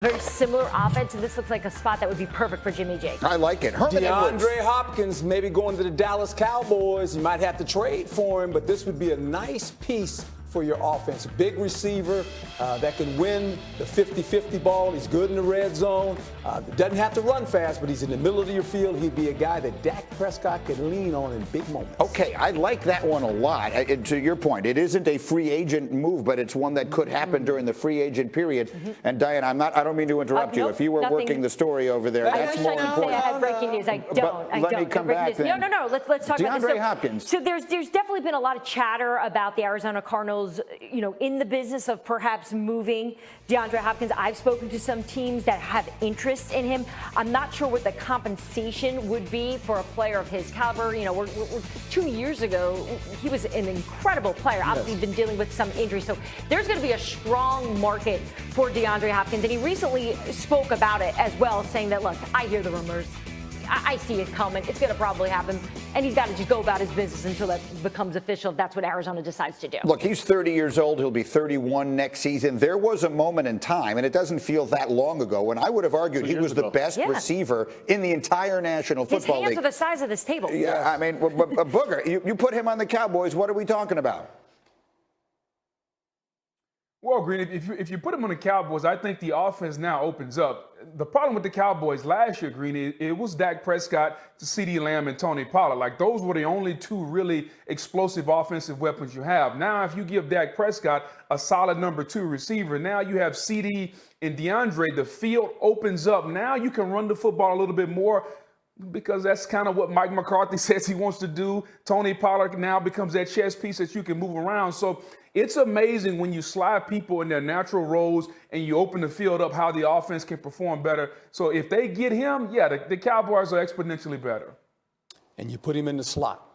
Very similar offense, and this looks like a spot that would be perfect for Jimmy G. I like it. Herman Edwards. DeAndre Hopkins maybe going to the Dallas Cowboys. You might have to trade for him, but this would be a nice piece for your offense. Big receiver that can win the 50-50 ball. He's good in the red zone. Doesn't have to run fast, but he's in the middle of your field. He'd be a guy that Dak Prescott can lean on in big moments. Okay, I like that one a lot. To your point, it isn't a free agent move, but it's one that could happen during the free agent period. And Diane, I don't mean to interrupt you. Nope, if you were working the story over there, that's more important. I have breaking news. I don't. Let me come back then. No. Let's talk about this. DeAndre Hopkins. So there's definitely been a lot of chatter about the Arizona Cardinals, in the business of perhaps moving DeAndre Hopkins. I've spoken to some teams that have interest in him. I'm not sure what the compensation would be for a player of his caliber. We're 2 years ago, he was an incredible player. Obviously, been dealing with some injuries. So there's going to be a strong market for DeAndre Hopkins. And he recently spoke about it as well, saying that, look, I hear the rumors. I see it coming. It's going to probably happen. And he's got to just go about his business until that becomes official. That's what Arizona decides to do. Look, he's 30 years old. He'll be 31 next season. There was a moment in time, and it doesn't feel that long ago, when I would have argued he was the best receiver in the entire National Football League. His hands are the size of this table. Yeah, I mean, Booger, you put him on the Cowboys. What are we talking about? Well, Green, if you put him on the Cowboys, I think the offense now opens up. The problem with the Cowboys last year, Green, it was Dak Prescott, CeeDee Lamb, and Tony Pollard. Like, those were the only two really explosive offensive weapons you have. Now, if you give Dak Prescott a solid number 2 receiver, now you have CeeDee and DeAndre. The field opens up. Now you can run the football a little bit more, because that's kind of what Mike McCarthy says he wants to do. Tony Pollard now becomes that chess piece that you can move around. So it's amazing when you slide people in their natural roles and you open the field up, how the offense can perform better. So if they get him, the Cowboys are exponentially better. And you put him in the slot.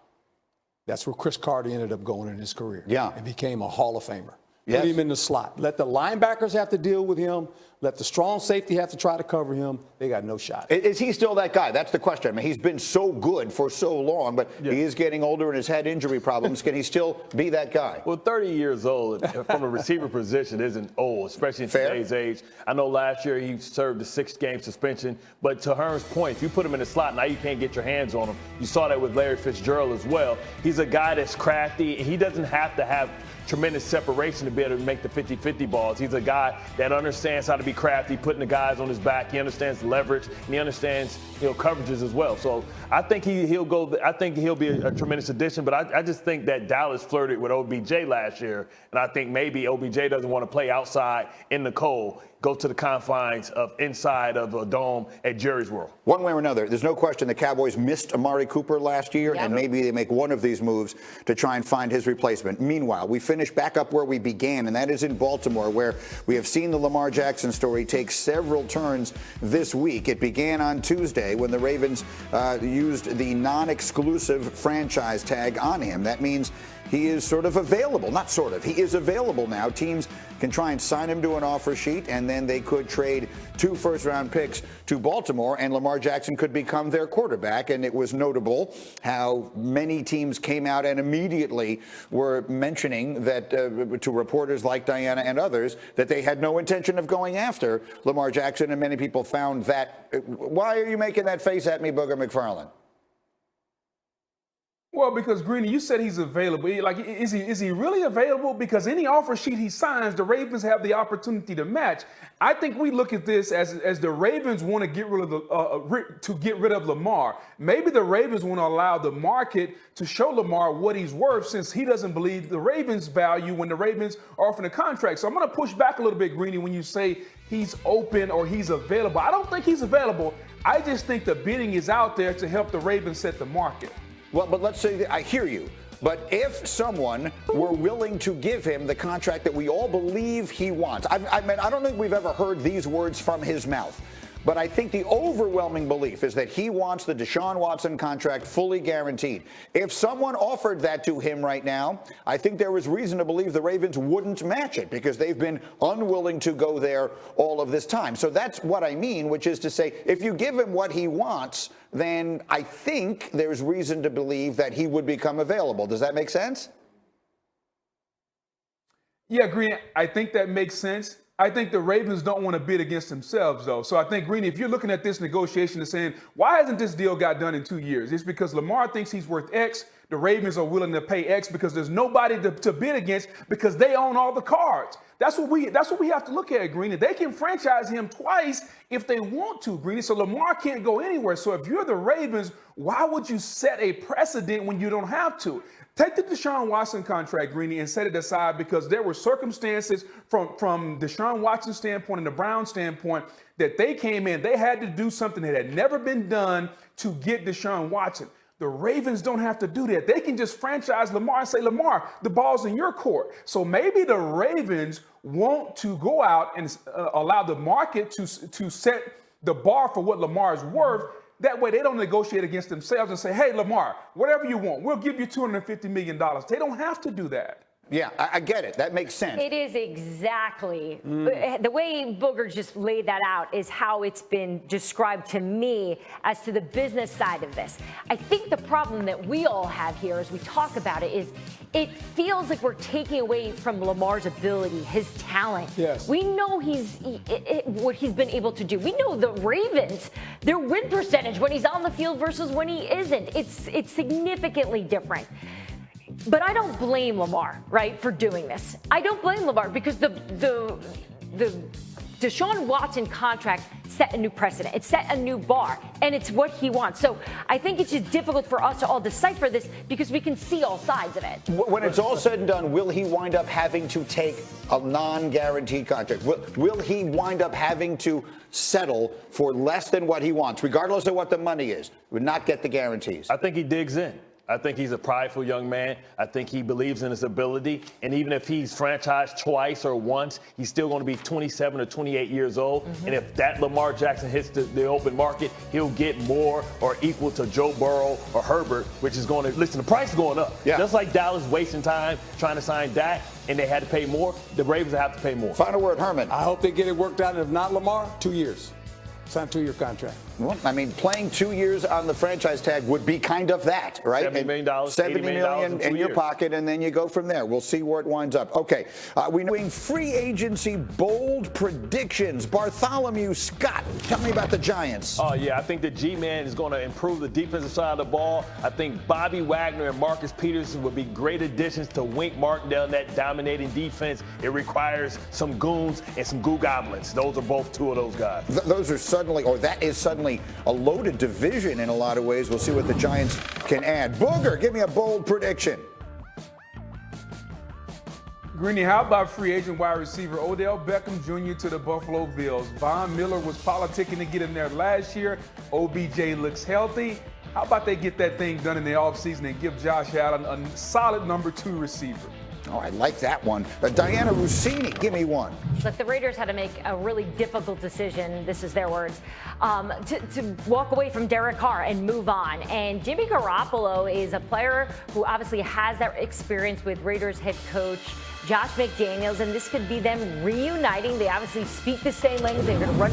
That's where Chris Carter ended up going in his career. Yeah. And became a Hall of Famer. Yes. Put him in the slot. Let the linebackers have to deal with him. Let the strong safety have to try to cover him. They got no shot. Is he still that guy? That's the question. I mean, he's been so good for so long, but he is getting older and has had injury problems. Can he still be that guy? Well, 30 years old from a receiver position isn't old, especially in today's age. I know last year he served a 6-game suspension, but to Herm's point, if you put him in the slot, now you can't get your hands on him. You saw that with Larry Fitzgerald as well. He's a guy that's crafty. He doesn't have to have tremendous separation to be able to make the 50-50 balls. He's a guy that understands how to be crafty, putting the guys on his back. He understands leverage, and he understands, coverages as well. So I think he'll go. I think he'll be a tremendous addition. But I just think that Dallas flirted with OBJ last year, and I think maybe OBJ doesn't want to play outside in the cold. Go to the confines of inside of a dome at Jerry's World. One way or another, there's no question the Cowboys missed Amari Cooper last year, and maybe they make one of these moves to try and find his replacement. Meanwhile, we finish back up where we began, and that is in Baltimore, where we have seen the Lamar Jackson story take several turns this week. It began on Tuesday when the Ravens used the non-exclusive franchise tag on him. That means he is sort of available. Not sort of. He is available now. Teams can try and sign him to an offer sheet, and then they could trade 2 first-round picks to Baltimore, and Lamar Jackson could become their quarterback. And it was notable how many teams came out and immediately were mentioning that to reporters like Diana and others that they had no intention of going after Lamar Jackson, and many people found that. Why are you making that face at me, Booger McFarland? Well, because Greeny, you said he's available. Like, is he really available? Because any offer sheet he signs, the Ravens have the opportunity to match. I think we look at this as the Ravens want to get rid of Lamar. Maybe the Ravens want to allow the market to show Lamar what he's worth, since he doesn't believe the Ravens' value when the Ravens are offering a contract. So I'm going to push back a little bit, Greeny, when you say he's open or he's available. I don't think he's available. I just think the bidding is out there to help the Ravens set the market. Well, but let's say I hear you. But if someone were willing to give him the contract that we all believe he wants, I don't think we've ever heard these words from his mouth. But I think the overwhelming belief is that he wants the Deshaun Watson contract fully guaranteed. If someone offered that to him right now, I think there is reason to believe the Ravens wouldn't match it, because they've been unwilling to go there all of this time. So that's what I mean, which is to say, if you give him what he wants, then I think there's reason to believe that he would become available. Does that make sense? Yeah, Green, I think that makes sense. I think the Ravens don't want to bid against themselves, though. So I think, Greeny, if you're looking at this negotiation and saying, why hasn't this deal got done in 2 years? It's because Lamar thinks he's worth X. The Ravens are willing to pay X because there's nobody to bid against because they own all the cards. That's what we have to look at, Greeny. They can franchise him twice if they want to, Greeny. So Lamar can't go anywhere. So if you're the Ravens, why would you set a precedent when you don't have to? Take the Deshaun Watson contract, Greeny, and set it aside because there were circumstances from Deshaun Watson's standpoint and the Browns' standpoint that they came in. They had to do something that had never been done to get Deshaun Watson. The Ravens don't have to do that. They can just franchise Lamar and say, Lamar, the ball's in your court. So maybe the Ravens want to go out and allow the market to set the bar for what Lamar is worth. That way they don't negotiate against themselves and say, hey, Lamar, whatever you want, we'll give you $250 million. They don't have to do that. Yeah, I get it. That makes sense. It is exactly. The way Booger just laid that out is how it's been described to me as to the business side of this. I think the problem that we all have here as we talk about it is it feels like we're taking away from Lamar's ability, his talent. Yes. We know what he's been able to do. We know the Ravens, their win percentage when he's on the field versus when he isn't. It's significantly different. But I don't blame Lamar, right, for doing this. I don't blame Lamar because the Deshaun Watson contract set a new precedent. It set a new bar, and it's what he wants. So I think it's just difficult for us to all decipher this because we can see all sides of it. When it's all said and done, will he wind up having to take a non-guaranteed contract? Will he wind up having to settle for less than what he wants, regardless of what the money is? Would not get the guarantees. I think he digs in. I think he's a prideful young man. I think he believes in his ability. And even if he's franchised twice or once, he's still going to be 27 or 28 years old. And if that Lamar Jackson hits the open market, he'll get more or equal to Joe Burrow or Herbert, which is going to, listen, the price is going up. Yeah. Just like Dallas wasting time trying to sign Dak and they had to pay more, the Ravens have to pay more. Final word, Herman. I hope they get it worked out. And if not Lamar, 2 years. Sign a 2-year contract. Well, I mean, playing 2 years on the franchise tag would be kind of that, right? $70 million, $70 million in your pocket, and then you go from there. We'll see where it winds up. Okay, we know free agency bold predictions. Bartholomew Scott, tell me about the Giants. Oh, yeah, I think the G-Man is going to improve the defensive side of the ball. I think Bobby Wagner and Marcus Peterson would be great additions to Wink Martindale in that dominating defense. It requires some goons and some goo goblins. Those are both two of those guys. Those are that is suddenly a loaded division in a lot of ways. We'll see what the Giants can add. Booger, give me a bold prediction. Greeny, how about free agent wide receiver Odell Beckham Jr. to the Buffalo Bills? Von Miller was politicking to get him there last year. OBJ looks healthy. How about they get that thing done in the offseason and give Josh Allen a solid number 2 receiver? Oh, I like that one. Diana Rossini, give me one. Look, the Raiders had to make a really difficult decision, this is their words, to walk away from Derek Carr and move on. And Jimmy Garoppolo is a player who obviously has that experience with Raiders head coach Josh McDaniels, and this could be them reuniting. They obviously speak the same language. They're going to run